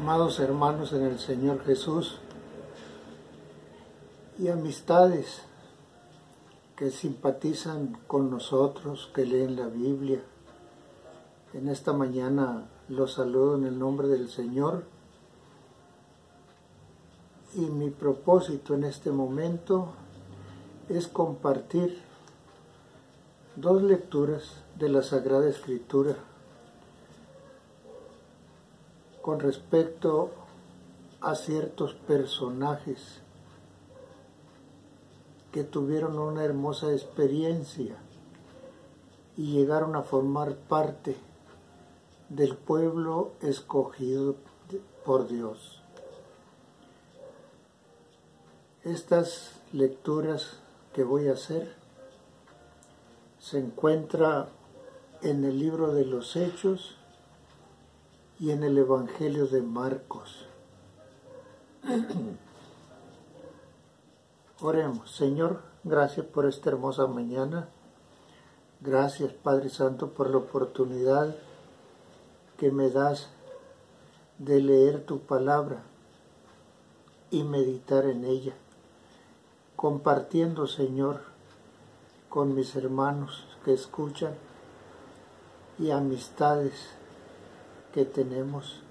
Amados hermanos en el Señor Jesús y amistades que simpatizan con nosotros, que leen la Biblia, en esta mañana los saludo en el nombre del Señor y mi propósito en este momento es compartir dos lecturas de la Sagrada Escritura con respecto a ciertos personajes que tuvieron una hermosa experiencia y llegaron a formar parte del pueblo escogido por Dios. Estas lecturas que voy a hacer se encuentran en el libro de los Hechos y en el Evangelio de Marcos. Oremos. Señor, gracias por esta hermosa mañana. Gracias, Padre Santo, por la oportunidad que me das de leer tu palabra y meditar en ella, compartiendo, Señor, con mis hermanos que escuchan y amistades que tenemos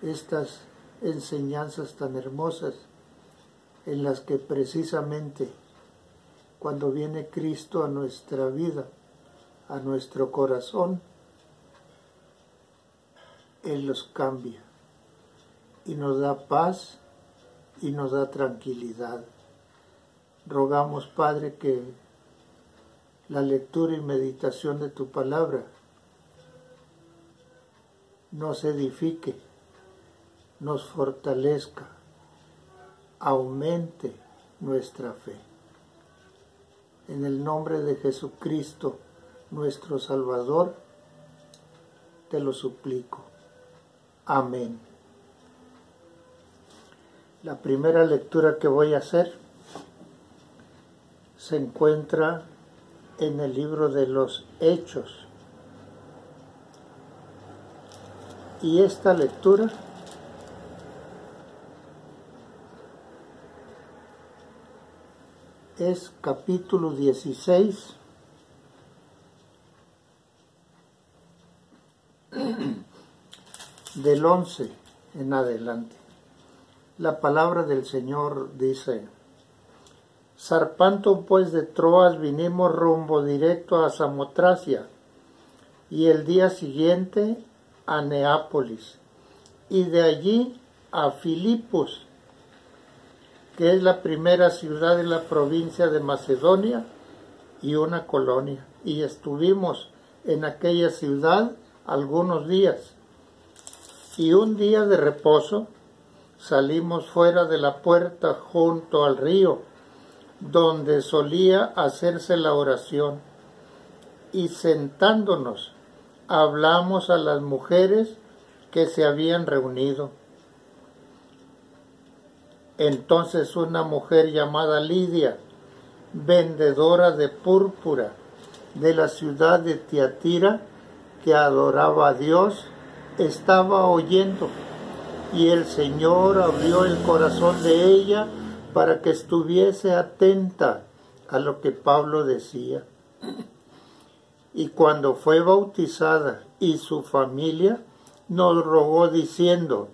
estas enseñanzas tan hermosas en las que precisamente cuando viene Cristo a nuestra vida, a nuestro corazón, Él los cambia y nos da paz y nos da tranquilidad. Rogamos, Padre, que la lectura y meditación de tu palabra nos edifique, nos fortalezca, aumente nuestra fe. En el nombre de Jesucristo, nuestro Salvador, te lo suplico. Amén. La primera lectura que voy a hacer se encuentra en el libro de los Hechos. Y esta lectura es capítulo 16 del 11 en adelante. La palabra del Señor dice: zarpando pues de Troas vinimos rumbo directo a Samotracia y el día siguiente a Neápolis, y de allí a Filipos, que es la primera ciudad de la provincia de Macedonia y una colonia, y estuvimos en aquella ciudad algunos días, y un día de reposo salimos fuera de la puerta junto al río, donde solía hacerse la oración, y sentándonos hablamos a las mujeres que se habían reunido. Entonces una mujer llamada Lidia, vendedora de púrpura de la ciudad de Tiatira, que adoraba a Dios, estaba oyendo, y el Señor abrió el corazón de ella para que estuviese atenta a lo que Pablo decía. Y cuando fue bautizada y su familia, nos rogó diciendo: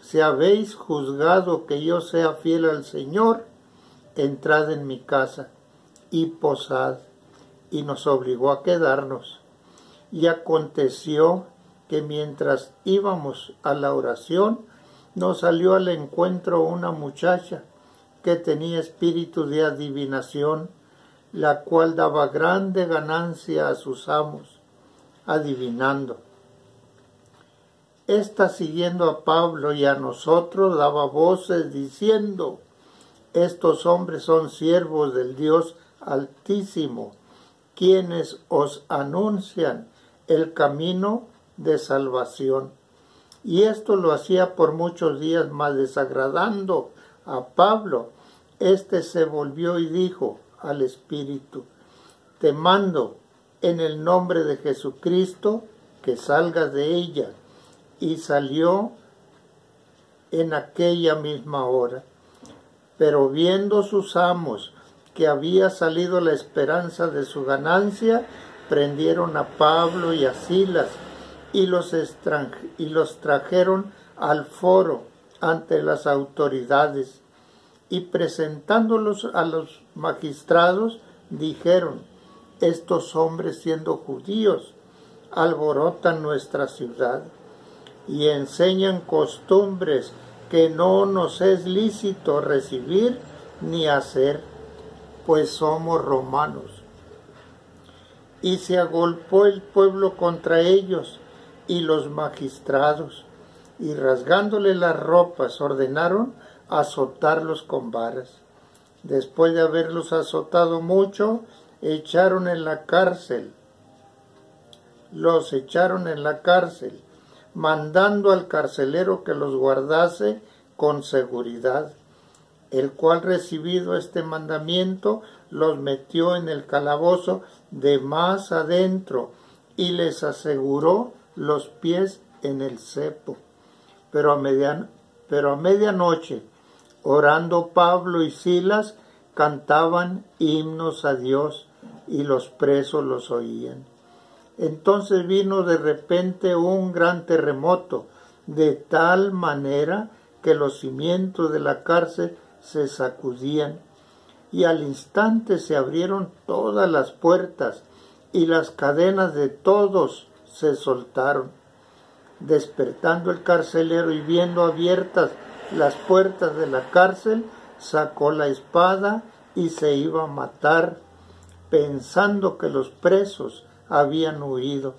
si habéis juzgado que yo sea fiel al Señor, entrad en mi casa y posad. Y nos obligó a quedarnos. Y aconteció que mientras íbamos a la oración, nos salió al encuentro una muchacha que tenía espíritu de adivinación, la cual daba grande ganancia a sus amos, adivinando. Esta, siguiendo a Pablo y a nosotros, daba voces diciendo: estos hombres son siervos del Dios Altísimo, quienes os anuncian el camino de salvación. Y esto lo hacía por muchos días, mas desagradando a Pablo, éste se volvió y dijo al Espíritu: te mando en el nombre de Jesucristo que salgas de ella. y salió en aquella misma hora. Pero viendo sus amos que había salido la esperanza de su ganancia, prendieron a Pablo y a Silas y los trajeron al foro ante las autoridades, y presentándolos a los magistrados, dijeron: estos hombres, siendo judíos, alborotan nuestra ciudad y enseñan costumbres que no nos es lícito recibir ni hacer, pues somos romanos. Y se agolpó el pueblo contra ellos y los magistrados, y rasgándole las ropas ordenaron azotarlos con varas. Después de haberlos azotado mucho, los echaron en la cárcel, mandando al carcelero que los guardase con seguridad, el cual, recibido este mandamiento, los metió en el calabozo de más adentro y les aseguró los pies en el cepo. Pero a medianoche, orando Pablo y Silas, cantaban himnos a Dios, y los presos los oían. Entonces vino de repente un gran terremoto, de tal manera que los cimientos de la cárcel se sacudían, y al instante se abrieron todas las puertas, y las cadenas de todos se soltaron. Despertando el carcelero y viendo abiertas las puertas de la cárcel, sacó la espada y se iba a matar, pensando que los presos habían huido.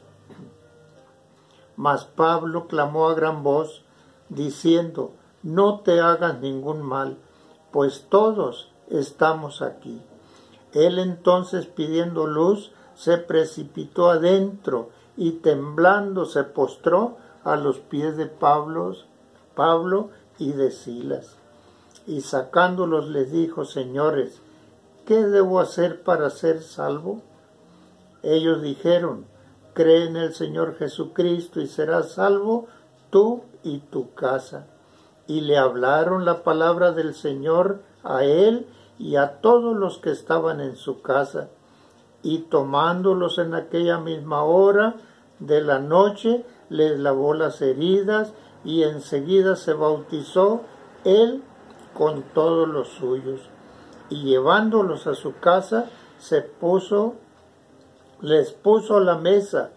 Mas Pablo clamó a gran voz, diciendo: no te hagas ningún mal, pues todos estamos aquí. Él entonces, pidiendo luz, se precipitó adentro y temblando se postró a los pies de Pablo y de Silas. Y sacándolos les dijo: señores, ¿qué debo hacer para ser salvo? Ellos dijeron: cree en el Señor Jesucristo y serás salvo tú y tu casa. Y le hablaron la palabra del Señor a él y a todos los que estaban en su casa. Y tomándolos en aquella misma hora de la noche, les lavó las heridas, y enseguida se bautizó él con todos los suyos. Y llevándolos a su casa, les puso a la mesa,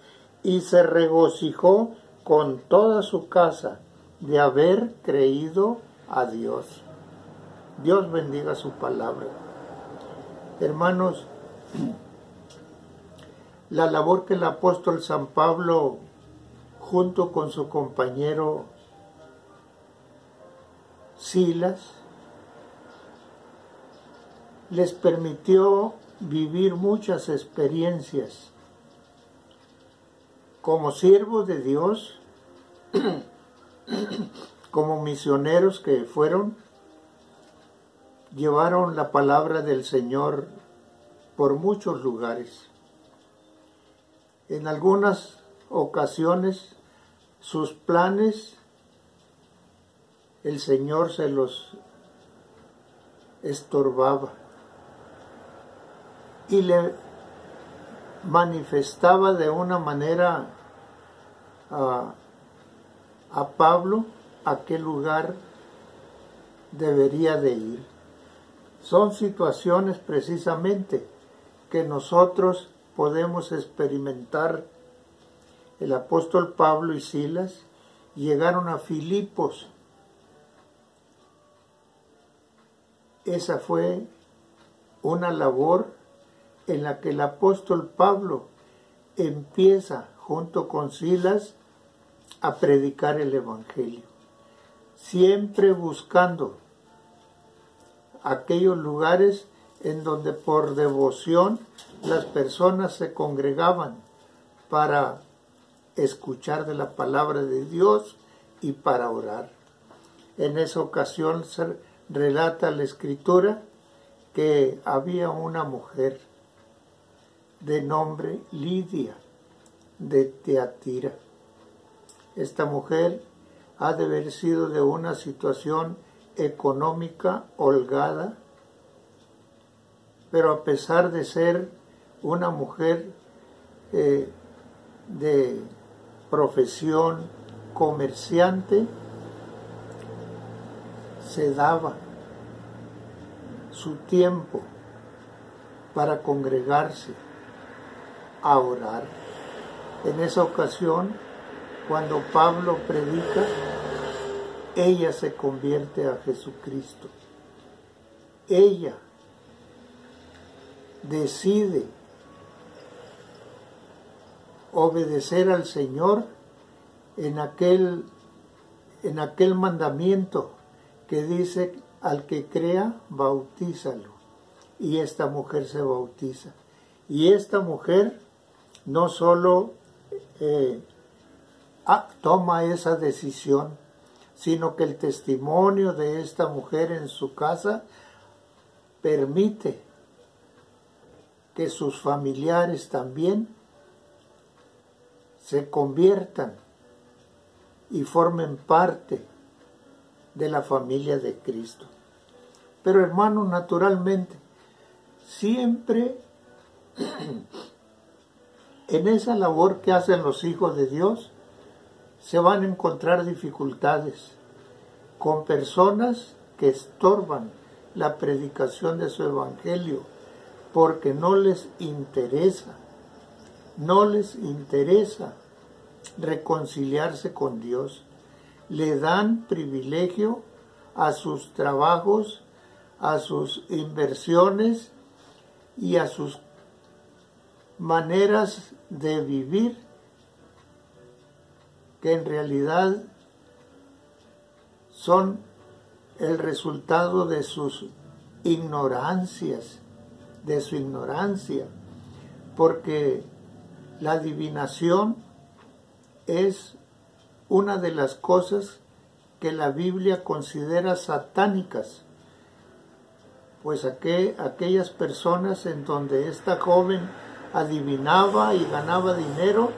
y se regocijó con toda su casa de haber creído a Dios. Dios bendiga su palabra. Hermanos, la labor que el apóstol San Pablo, junto con su compañero Silas, les permitió vivir muchas experiencias como siervos de Dios, como misioneros que fueron, llevaron la palabra del Señor por muchos lugares. En algunas ocasiones sus planes el Señor se los estorbaba y le manifestaba de una manera a Pablo a qué lugar debería de ir. Son situaciones precisamente que nosotros podemos experimentar. El apóstol Pablo y Silas llegaron a Filipos. Esa fue una labor en la que el apóstol Pablo empieza junto con Silas a predicar el Evangelio, siempre buscando aquellos lugares en donde por devoción las personas se congregaban para escuchar de la palabra de Dios y para orar. En esa ocasión se relata la Escritura que había una mujer de nombre Lidia de Tiatira. Esta mujer ha de haber sido de una situación económica holgada, pero a pesar de ser una mujer de profesión comerciante, se daba su tiempo para congregarse a orar. En esa ocasión, cuando Pablo predica, ella se convierte a Jesucristo. Ella decide obedecer al Señor en aquel mandamiento que dice: al que crea, bautízalo. Y esta mujer se bautiza. Y esta mujer no solo toma esa decisión, sino que el testimonio de esta mujer en su casa permite que sus familiares también se conviertan y formen parte de la familia de Cristo. Pero hermanos, naturalmente, siempre en esa labor que hacen los hijos de Dios se van a encontrar dificultades con personas que estorban la predicación de su evangelio porque no les interesa reconciliarse con Dios. Le dan privilegio a sus trabajos, a sus inversiones y a sus maneras de vivir, que en realidad son el resultado de sus ignorancias, de su ignorancia, porque la adivinación es una de las cosas que la Biblia considera satánicas, pues aquellas personas en donde esta joven adivinaba y ganaba dinero,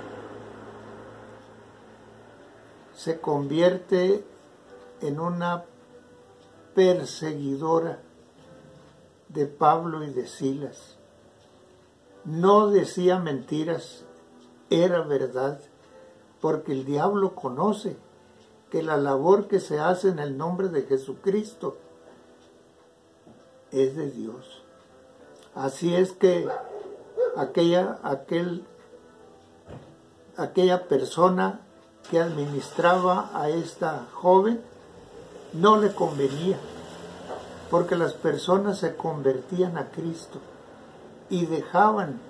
se convierte en una perseguidora de Pablo y de Silas. No decía mentiras, era verdad, porque el diablo conoce que la labor que se hace en el nombre de Jesucristo es de Dios. Así es que aquella persona que administraba a esta joven no le convenía, porque las personas se convertían a Cristo y dejaban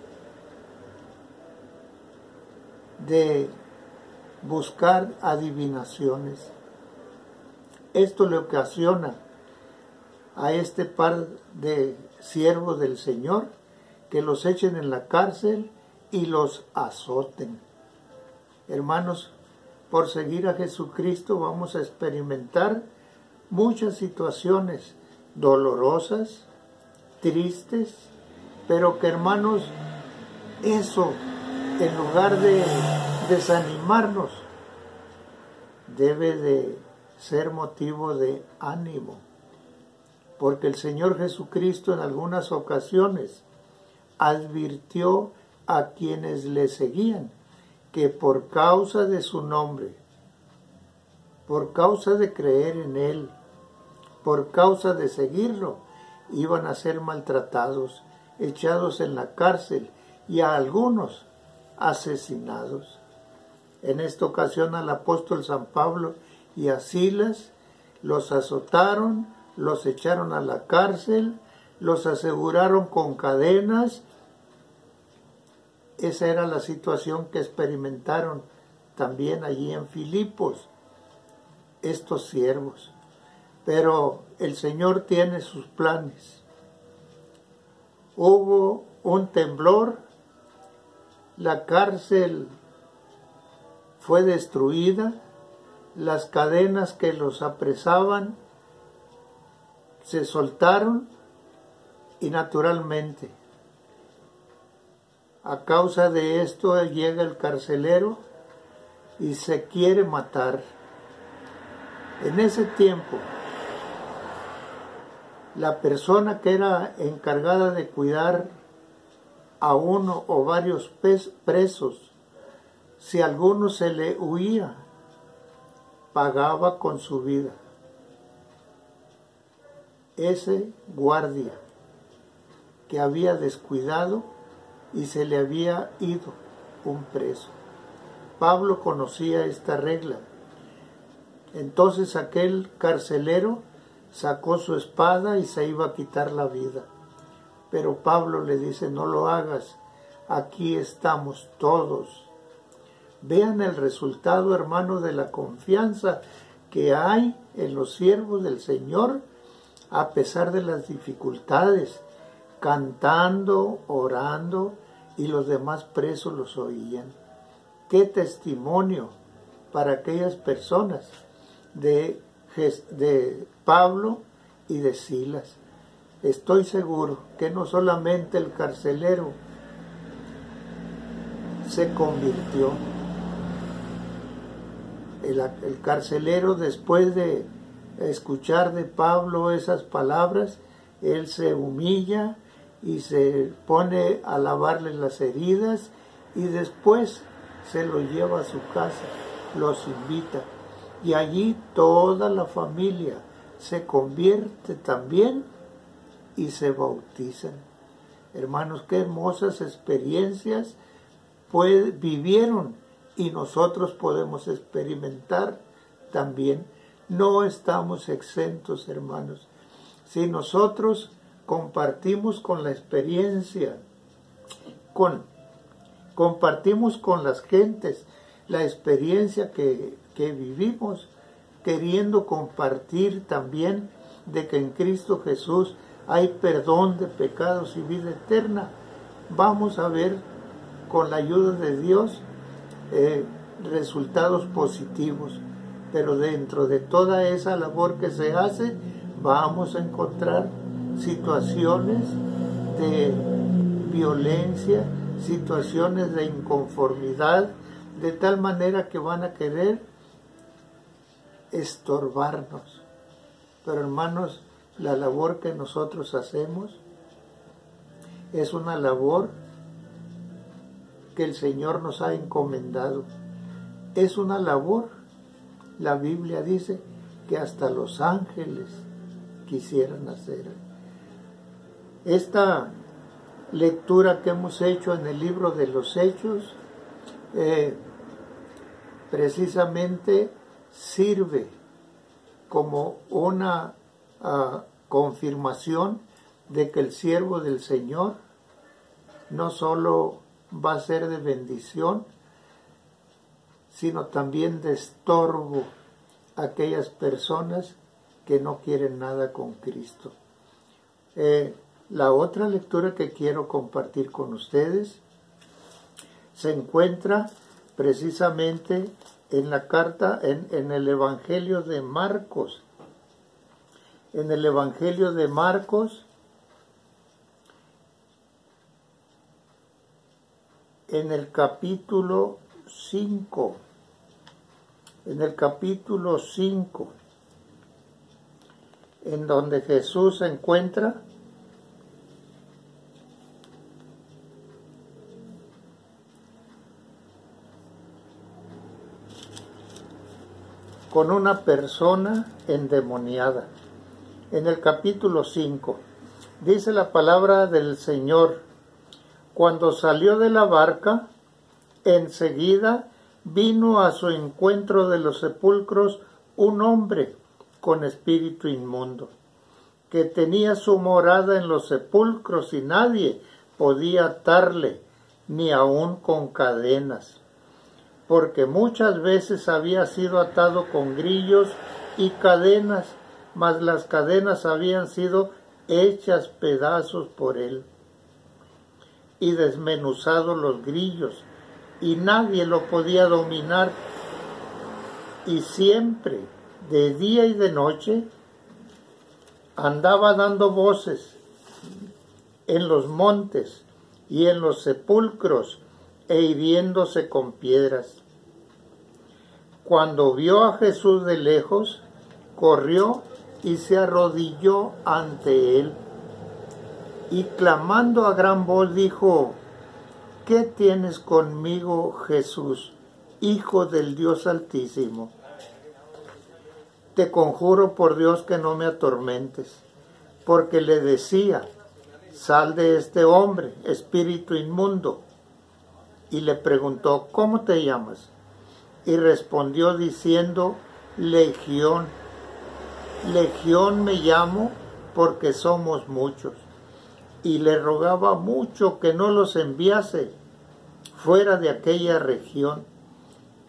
de buscar adivinaciones. Esto le ocasiona a este par de siervos del Señor que los echen en la cárcel y los azoten. Hermanos, por seguir a Jesucristo vamos a experimentar muchas situaciones dolorosas, tristes, pero que, hermanos, eso, en lugar de desanimarnos, debe de ser motivo de ánimo, porque el Señor Jesucristo en algunas ocasiones advirtió a quienes le seguían que por causa de su nombre, por causa de creer en Él, por causa de seguirlo, iban a ser maltratados, echados en la cárcel y a algunos asesinados. En esta ocasión al apóstol San Pablo y a Silas los azotaron, los echaron a la cárcel, los aseguraron con cadenas. Esa era la situación que experimentaron también allí en Filipos estos siervos. Pero el Señor tiene sus planes. Hubo un temblor, la cárcel fue destruida, las cadenas que los apresaban se soltaron y naturalmente a causa de esto llega el carcelero y se quiere matar. En ese tiempo, la persona que era encargada de cuidar a uno o varios presos, si alguno se le huía, pagaba con su vida. Ese guardia que había descuidado y se le había ido un preso. Pablo conocía esta regla. Entonces aquel carcelero sacó su espada y se iba a quitar la vida. Pero Pablo le dice, no lo hagas, aquí estamos todos. Vean el resultado, hermanos, de la confianza que hay en los siervos del Señor a pesar de las dificultades, cantando, orando, y los demás presos los oían. ¡Qué testimonio para aquellas personas de Pablo y de Silas! Estoy seguro que no solamente el carcelero se convirtió. El carcelero, después de escuchar de Pablo esas palabras, él se humilla y se pone a lavarle las heridas y después se lo lleva a su casa, los invita. Y allí toda la familia se convierte también y se bautizan. Hermanos, qué hermosas experiencias vivieron y nosotros podemos experimentar también. No estamos exentos, hermanos. Si nosotros compartimos con la experiencia, compartimos con las gentes la experiencia que vivimos, queriendo compartir también de que en Cristo Jesús hay perdón de pecados y vida eterna, vamos a ver con la ayuda de Dios resultados positivos. Pero dentro de toda esa labor que se hace, vamos a encontrar situaciones de violencia, situaciones de inconformidad, de tal manera que van a querer estorbarnos. Pero hermanos, la labor que nosotros hacemos es una labor que el Señor nos ha encomendado. Es una labor, la Biblia dice, que hasta los ángeles quisieran hacer. Esta lectura que hemos hecho en el libro de los Hechos precisamente sirve como una confirmación de que el siervo del Señor no solo va a ser de bendición, sino también de estorbo a aquellas personas que no quieren nada con Cristo. La otra lectura que quiero compartir con ustedes se encuentra precisamente en la carta, en el Evangelio de Marcos. En el Evangelio de Marcos, en el capítulo 5, en donde Jesús se encuentra con una persona endemoniada. En el capítulo 5, dice la palabra del Señor: cuando salió de la barca, enseguida vino a su encuentro de los sepulcros un hombre con espíritu inmundo, que tenía su morada en los sepulcros y nadie podía atarle, ni aun con cadenas, porque muchas veces había sido atado con grillos y cadenas, mas las cadenas habían sido hechas pedazos por él, y desmenuzados los grillos, y nadie lo podía dominar. Y siempre, de día y de noche, andaba dando voces en los montes y en los sepulcros, e hiriéndose con piedras. Cuando vio a Jesús de lejos, corrió y se arrodilló ante él. Y clamando a gran voz dijo: ¿Qué tienes conmigo, Jesús, Hijo del Dios Altísimo? Te conjuro por Dios que no me atormentes. Porque le decía: sal de este hombre, espíritu inmundo. Y le preguntó: ¿cómo te llamas? Y respondió diciendo: Legión. Legión me llamo porque somos muchos. Y le rogaba mucho que no los enviase fuera de aquella región.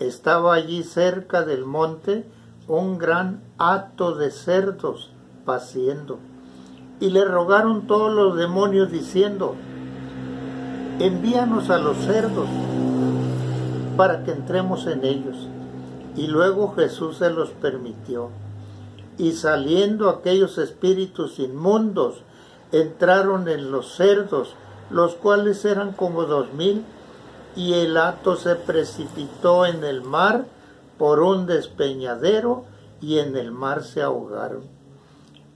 Estaba allí cerca del monte un gran hato de cerdos paciendo. Y le rogaron todos los demonios diciendo: envíanos a los cerdos para que entremos en ellos. Y luego Jesús se los permitió. Y saliendo aquellos espíritus inmundos, entraron en los cerdos, los cuales eran como 2000, y el hato se precipitó en el mar por un despeñadero, y en el mar se ahogaron.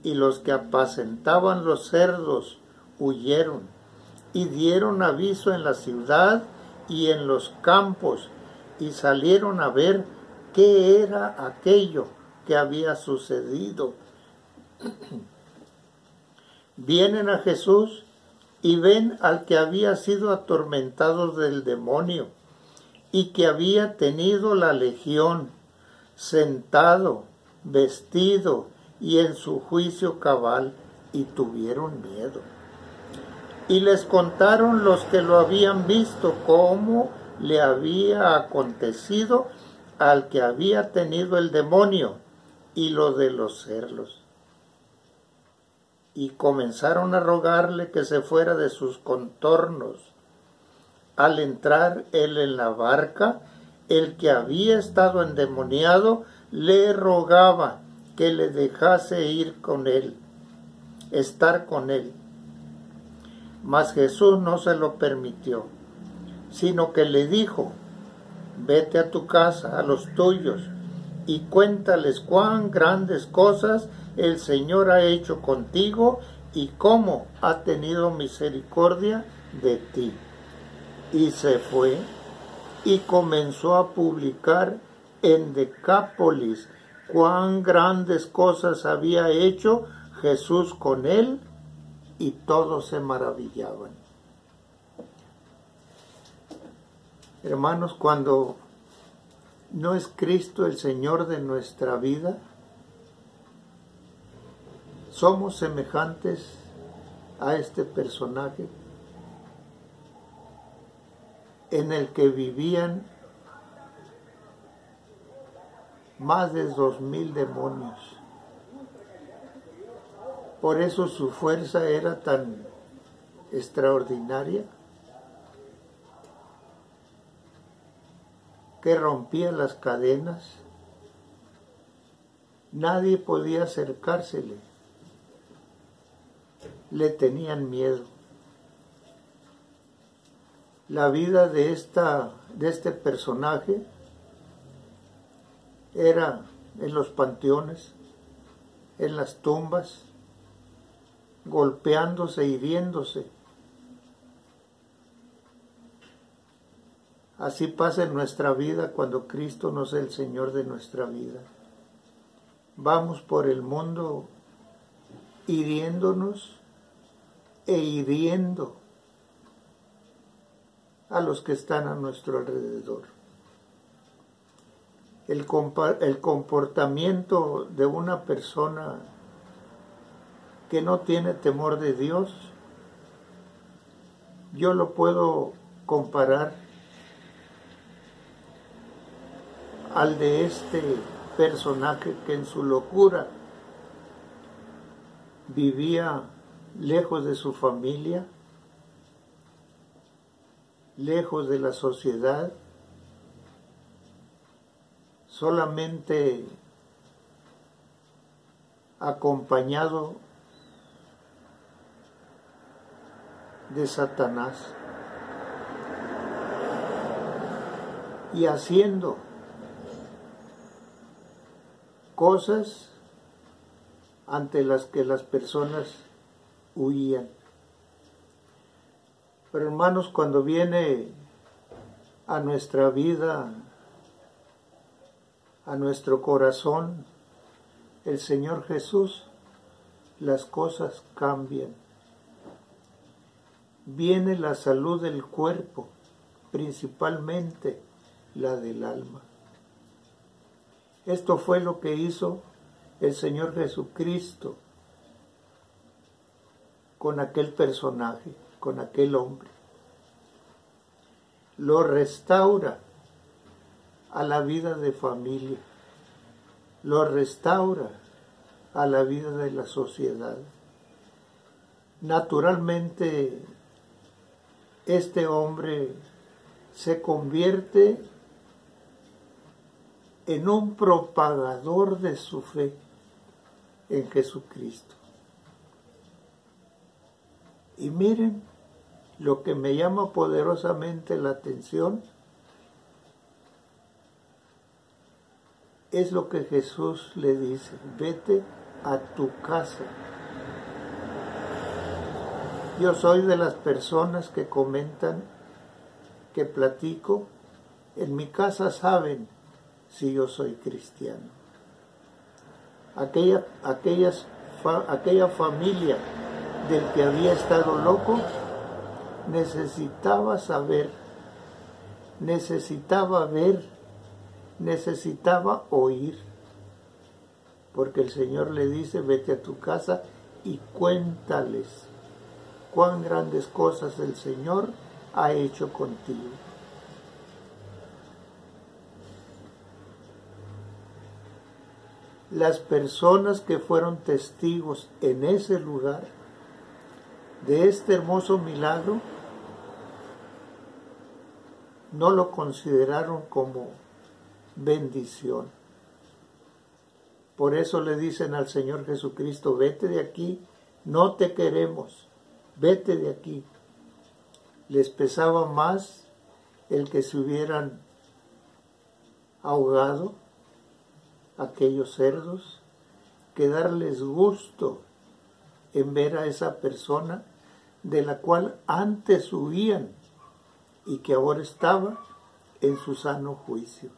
Y los que apacentaban los cerdos huyeron, y dieron aviso en la ciudad y en los campos, y salieron a ver qué era aquello que había sucedido. Vienen a Jesús y ven al que había sido atormentado del demonio y que había tenido la legión, sentado, vestido y en su juicio cabal, y tuvieron miedo. Y les contaron los que lo habían visto cómo le había acontecido al que había tenido el demonio y lo de los cerdos. Y comenzaron a rogarle que se fuera de sus contornos. Al entrar él en la barca, el que había estado endemoniado le rogaba que le dejase ir con él, estar con él. Mas Jesús no se lo permitió, sino que le dijo: vete a tu casa, a los tuyos, y cuéntales cuán grandes cosas el Señor ha hecho contigo y cómo ha tenido misericordia de ti. Y se fue y comenzó a publicar en Decápolis cuán grandes cosas había hecho Jesús con él, y todos se maravillaban. Hermanos, cuando no es Cristo el Señor de nuestra vida, somos semejantes a este personaje en el que vivían más de 2000 demonios. Por eso su fuerza era tan extraordinaria que rompía las cadenas. Nadie podía acercársele. Le tenían miedo. La vida de este personaje era en los panteones, en las tumbas, golpeándose, hiriéndose. Así pasa en nuestra vida cuando Cristo no es el Señor de nuestra vida. Vamos por el mundo hiriéndonos e hiriendo a los que están a nuestro alrededor. El comportamiento de una persona que no tiene temor de Dios, yo lo puedo comparar al de este personaje que en su locura vivía lejos de su familia, lejos de la sociedad, solamente acompañado de Satanás y haciendo cosas ante las que las personas huían. Pero hermanos, cuando viene a nuestra vida, a nuestro corazón, el Señor Jesús, las cosas cambian. Viene la salud del cuerpo, principalmente la del alma. Esto fue lo que hizo el Señor Jesucristo con aquel personaje, con aquel hombre. Lo restaura a la vida de familia, lo restaura a la vida de la sociedad. Naturalmente, este hombre se convierte en un propagador de su fe en Jesucristo. Y miren, lo que me llama poderosamente la atención es lo que Jesús le dice: vete a tu casa. Yo soy de las personas que comentan, que platico, en mi casa saben si yo soy cristiano. Aquella familia del que había estado loco necesitaba saber, necesitaba ver, necesitaba oír, porque el Señor le dice: vete a tu casa y cuéntales cuán grandes cosas el Señor ha hecho contigo. Las personas que fueron testigos en ese lugar de este hermoso milagro no lo consideraron como bendición. Por eso le dicen al Señor Jesucristo: vete de aquí, no te queremos, vete de aquí. Les pesaba más el que se hubieran ahogado aquellos cerdos que darles gusto en ver a esa persona de la cual antes huían y que ahora estaba en su sano juicio.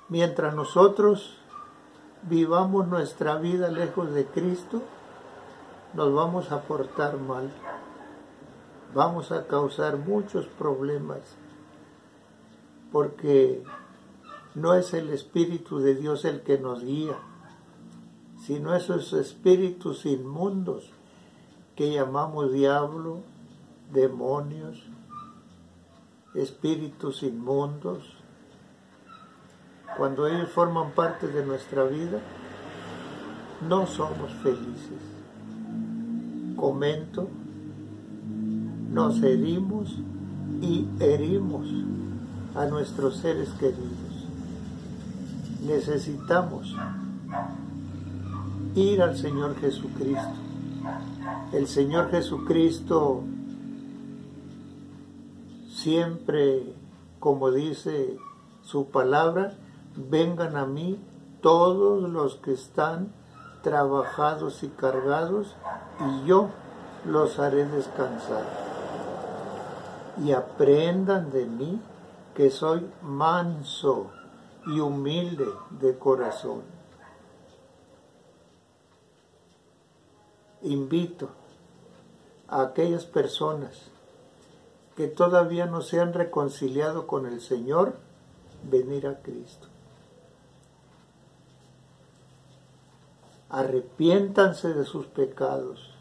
Mientras nosotros vivamos nuestra vida lejos de Cristo, nos vamos a portar mal, vamos a causar muchos problemas, porque no es el Espíritu de Dios el que nos guía, sino esos espíritus inmundos que llamamos diablo, demonios, espíritus inmundos. Cuando ellos forman parte de nuestra vida, no somos felices. Comento, nos herimos y herimos a nuestros seres queridos. Necesitamos ir al Señor Jesucristo. El Señor Jesucristo siempre, como dice su palabra, vengan a mí todos los que están trabajados y cargados, y yo los haré descansar. Y aprendan de mí, que soy manso y humilde de corazón. Invito a aquellas personas que todavía no se han reconciliado con el Señor, venir a Cristo. Arrepiéntanse de sus pecados,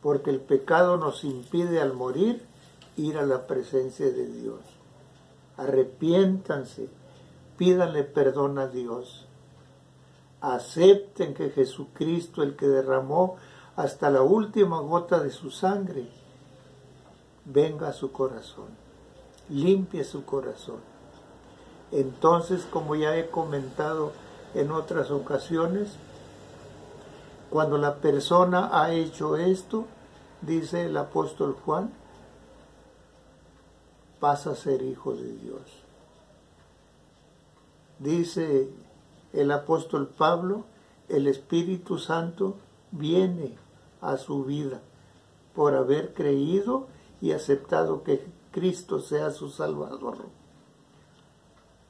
porque el pecado nos impide al morir ir a la presencia de Dios. Arrepiéntanse, pídanle perdón a Dios. Acepten que Jesucristo, el que derramó hasta la última gota de su sangre, venga a su corazón, limpie su corazón. Entonces, como ya he comentado en otras ocasiones, cuando la persona ha hecho esto, dice el apóstol Juan, pasa a ser hijo de Dios. Dice el apóstol Pablo, el Espíritu Santo viene a su vida por haber creído y aceptado que Cristo sea su Salvador.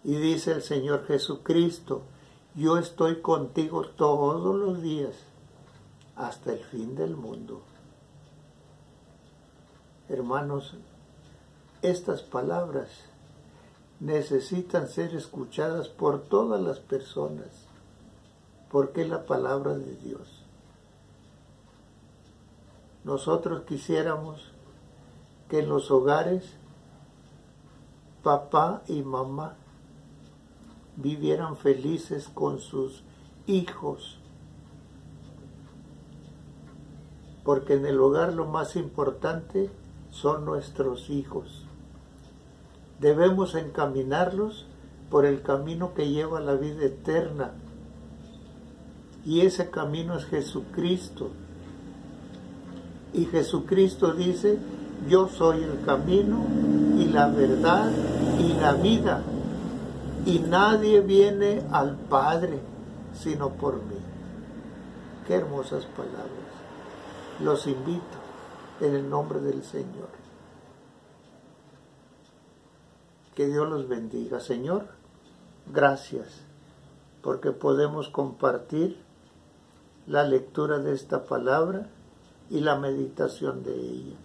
Y dice el Señor Jesucristo, yo estoy contigo todos los días hasta el fin del mundo. Hermanos, estas palabras necesitan ser escuchadas por todas las personas, porque es la palabra de Dios. Nosotros quisiéramos que en los hogares papá y mamá vivieran felices con sus hijos, porque en el hogar lo más importante son nuestros hijos. Debemos encaminarlos por el camino que lleva a la vida eterna, y ese camino es Jesucristo. Y Jesucristo dice, yo soy el camino y la verdad y la vida, y nadie viene al Padre sino por mí. Qué hermosas palabras. Los invito en el nombre del Señor. Que Dios los bendiga. Señor, gracias porque podemos compartir la lectura de esta palabra y la meditación de ella.